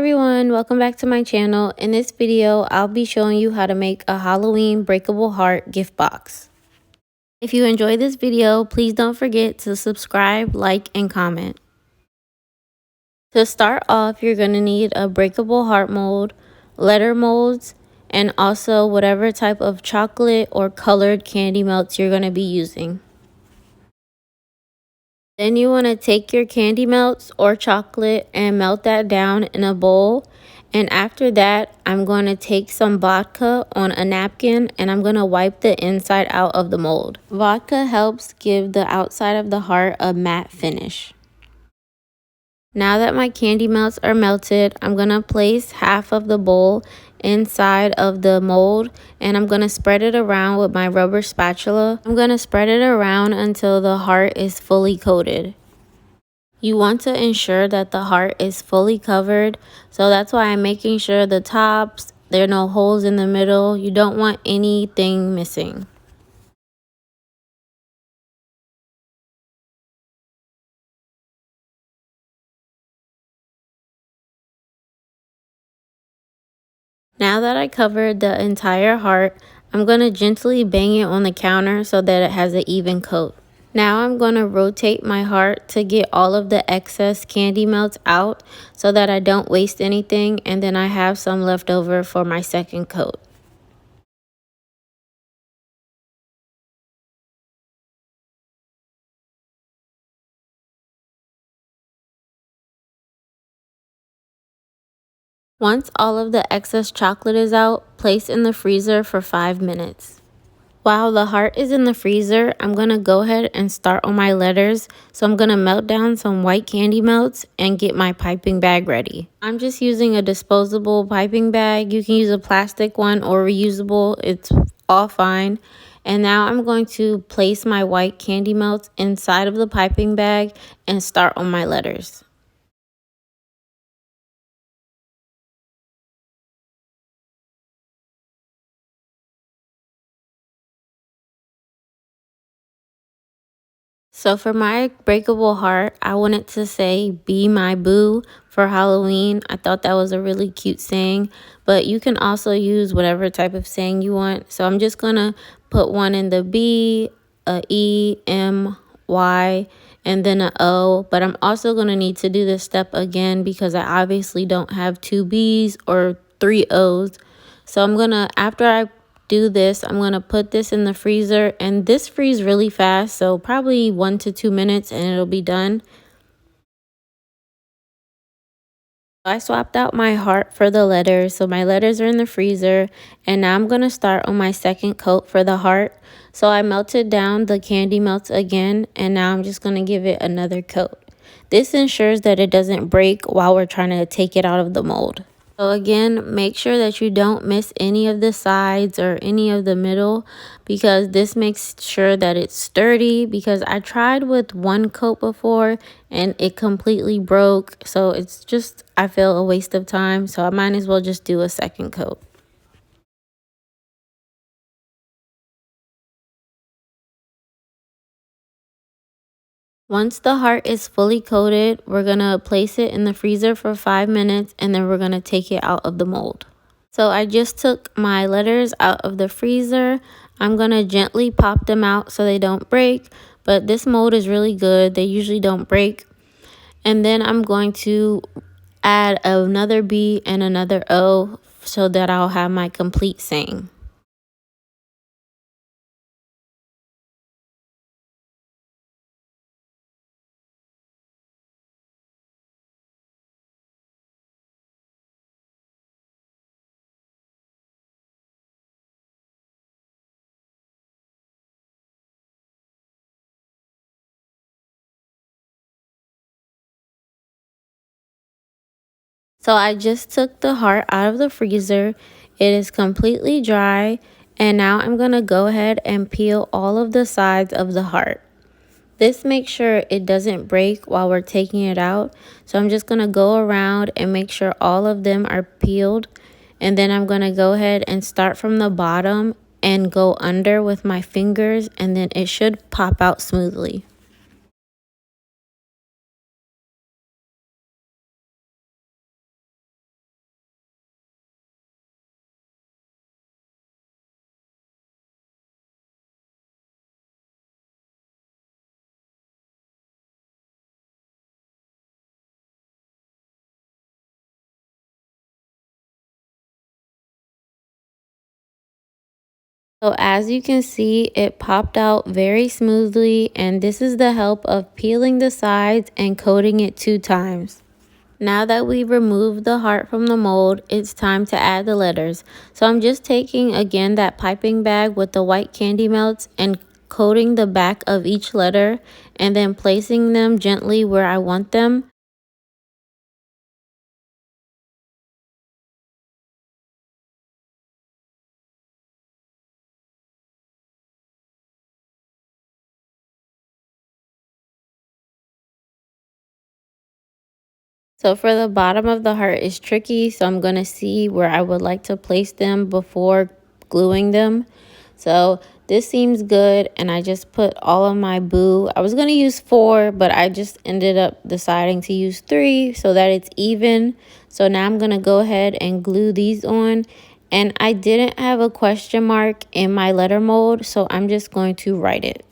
everyone, welcome back to my channel. In this video, I'll be showing you how to make a Halloween breakable heart gift box. If you enjoyed this video, please don't forget to subscribe, like, and comment. To start off, you're going to need a breakable heart mold, letter molds, and also whatever type of chocolate or colored candy melts you're going to be using. Then you want to take your candy melts or chocolate and melt that down in a bowl. And after that, I'm going to take some vodka on a napkin and I'm going to wipe the inside out of the mold. Vodka helps give the outside of the heart a matte finish. Now that my candy melts are melted, I'm going to place half of the bowl inside of the mold and I'm going to spread it around with my rubber spatula. I'm going to spread it around until the heart is fully coated. You want to ensure that the heart is fully covered, so that's why I'm making sure the tops, there are no holes in the middle. You don't want anything missing. Now that I covered the entire heart, I'm going to gently bang it on the counter so that it has an even coat. Now I'm going to rotate my heart to get all of the excess candy melts out so that I don't waste anything, and then I have some left over for my second coat. Once all of the excess chocolate is out, place in the freezer for 5 minutes. While the heart is in the freezer, I'm going to go ahead and start on my letters. So I'm going to melt down some white candy melts and get my piping bag ready. I'm just using a disposable piping bag. You can use a plastic one or reusable. It's all fine. And now I'm going to place my white candy melts inside of the piping bag and start on my letters. So for my breakable heart, I wanted to say "Be my boo" for Halloween. I thought that was a really cute saying, but you can also use whatever type of saying you want. So I'm just going to put one in the B, a E, M, Y, and then a O. But I'm also going to need to do this step again because I obviously don't have 2 B's or 3 O's. So I'm going to, after I do this, I'm going to put this in the freezer, and this freezes really fast, so probably 1 to 2 minutes and it'll be done. I swapped out my heart for the letters, so my letters are in the freezer, and now I'm going to start on my second coat for the heart. So I melted down the candy melts again, and now I'm just going to give it another coat. This ensures that it doesn't break while we're trying to take it out of the mold. So again, make sure that you don't miss any of the sides or any of the middle, because this makes sure that it's sturdy, because I tried with one coat before and it completely broke. So it's just, I feel, a waste of time. So I might as well just do a second coat. Once the heart is fully coated, we're going to place it in the freezer for 5 minutes and then we're going to take it out of the mold. So I just took my letters out of the freezer. I'm going to gently pop them out so they don't break, but this mold is really good. They usually don't break. And then I'm going to add another B and another O so that I'll have my complete saying. So I just took the heart out of the freezer. It is completely dry. And now I'm going to go ahead and peel all of the sides of the heart. This makes sure it doesn't break while we're taking it out. So I'm just going to go around and make sure all of them are peeled. And then I'm going to go ahead and start from the bottom and go under with my fingers. And then it should pop out smoothly. So as you can see, it popped out very smoothly, and this is the help of peeling the sides and coating it 2 times. Now that we've removed the heart from the mold, it's time to add the letters. So I'm just taking again that piping bag with the white candy melts and coating the back of each letter and then placing them gently where I want them. So for the bottom of the heart is tricky, so I'm going to see where I would like to place them before gluing them. So this seems good, and I just put all of my boo. I was going to use 4, but I just ended up deciding to use 3 so that it's even. So now I'm going to go ahead and glue these on. And I didn't have a question mark in my letter mold, so I'm just going to write it.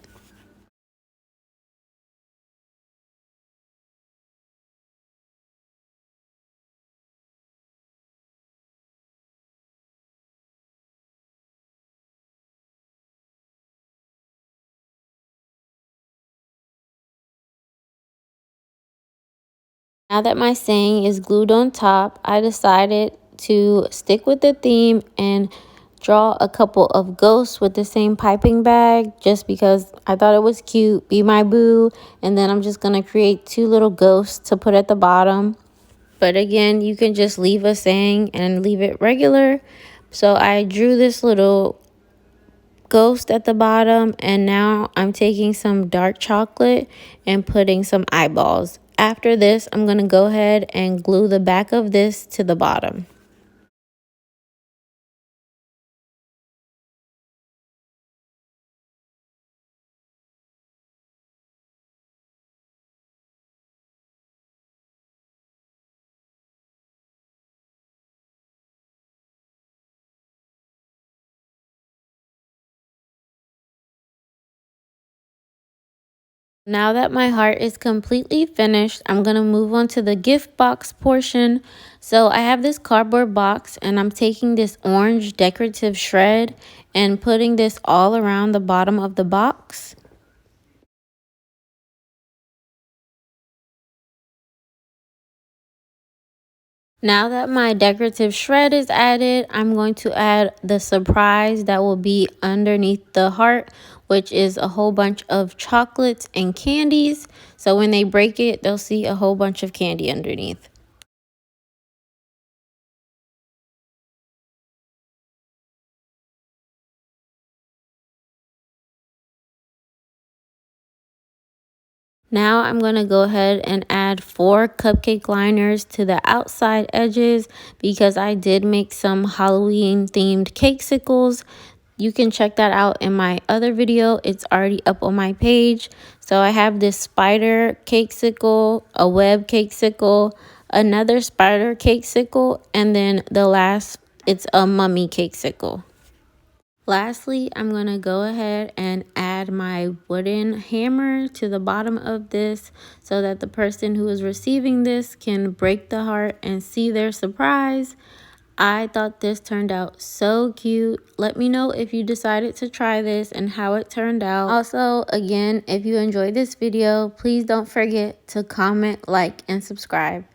Now that my saying is glued on top, I decided to stick with the theme and draw a couple of ghosts with the same piping bag just because I thought it was cute. Be my boo. And then I'm just going to create 2 little ghosts to put at the bottom. But again, you can just leave a saying and leave it regular. So I drew this little ghost at the bottom, and now I'm taking some dark chocolate and putting some eyeballs. After this, I'm going to go ahead and glue the back of this to the bottom. Now that my heart is completely finished, I'm going to move on to the gift box portion. So I have this cardboard box, and I'm taking this orange decorative shred and putting this all around the bottom of the box. Now that my decorative shred is added, I'm going to add the surprise that will be underneath the heart, which is a whole bunch of chocolates and candies. So when they break it, they'll see a whole bunch of candy underneath. Now I'm going to go ahead and add 4 cupcake liners to the outside edges because I did make some Halloween themed Cakesicles. You can check that out in my other video. It's already up on my page. So I have this spider cakesicle, a web cakesicle, another spider cakesicle, and then the last, it's a mummy cakesicle. Lastly, I'm going to go ahead and add my wooden hammer to the bottom of this so that the person who is receiving this can break the heart and see their surprise. I thought this turned out so cute. Let me know if you decided to try this and how it turned out. Also, again, if you enjoyed this video, please don't forget to comment, like, and subscribe.